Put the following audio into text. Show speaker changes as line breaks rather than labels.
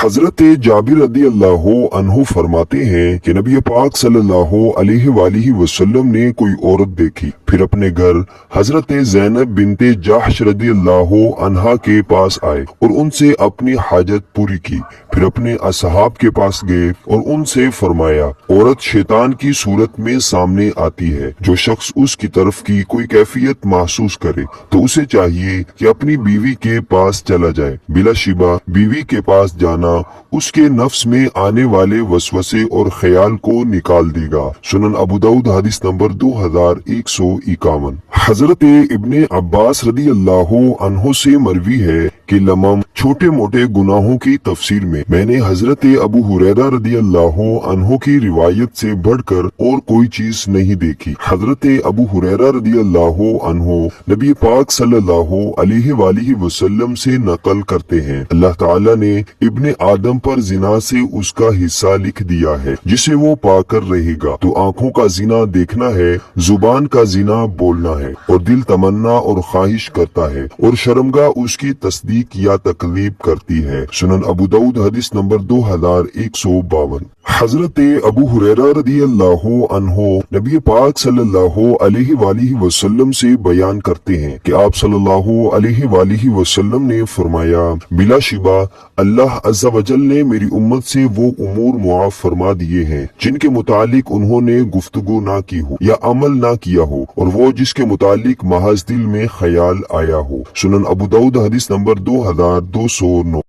حضرت جابر رضی اللہ عنہ فرماتے ہیں کہ نبی پاک صلی اللہ علیہ وآلہ وسلم نے کوئی عورت دیکھی، پھر اپنے گھر حضرت زینب بنت جحش رضی اللہ عنہا کے پاس آئے اور ان سے اپنی حاجت پوری کی، پھر اپنے اصحاب کے پاس گئے اور ان سے فرمایا، عورت شیطان کی صورت میں سامنے آتی ہے، جو شخص اس کی طرف کی کوئی کیفیت محسوس کرے تو اسے چاہیے کہ اپنی بیوی کے پاس چلا جائے، بلا شبہ بیوی کے پاس جانا اس کے نفس میں آنے والے وسوسے اور خیال کو نکال دے گا۔ سنن ابو داؤد حدیث نمبر 2151۔ حضرت ابن عباس رضی اللہ عنہ سے مروی ہے کہ لمم چھوٹے موٹے گناہوں کی تفسیر میں نے حضرت ابو ہریرہ رضی اللہ عنہ کی روایت سے بڑھ کر اور کوئی چیز نہیں دیکھی۔ حضرت ابو ہریرہ رضی اللہ عنہ نبی پاک صلی اللہ علیہ وآلہ وسلم سے نقل کرتے ہیں، اللہ تعالیٰ نے ابن آدم پر زنا سے اس کا حصہ لکھ دیا ہے جسے وہ پا کر رہے گا، تو آنکھوں کا زنا دیکھنا ہے، زبان کا زنا بولنا ہے، اور دل تمنا اور خواہش کرتا ہے، اور شرمگاہ اس کی تصدیق یا تکذیب کرتی ہے۔ سنن ابو داؤد حدیث نمبر 2152۔ حضرت ابو ہریرہ رضی اللہ عنہ نبی پاک صلی اللہ علیہ وآلہ وسلم سے بیان کرتے ہیں کہ آپ صلی اللہ علیہ وآلہ وسلم نے فرمایا، بلا شبہ اللہ عز و جل نے میری امت سے وہ امور معاف فرما دیے ہیں جن کے متعلق انہوں نے گفتگو نہ کی ہو یا عمل نہ کیا ہو، اور وہ جس کے متعلق محض دل میں خیال آیا ہو۔ سنن ابو داؤد حدیث نمبر 2209۔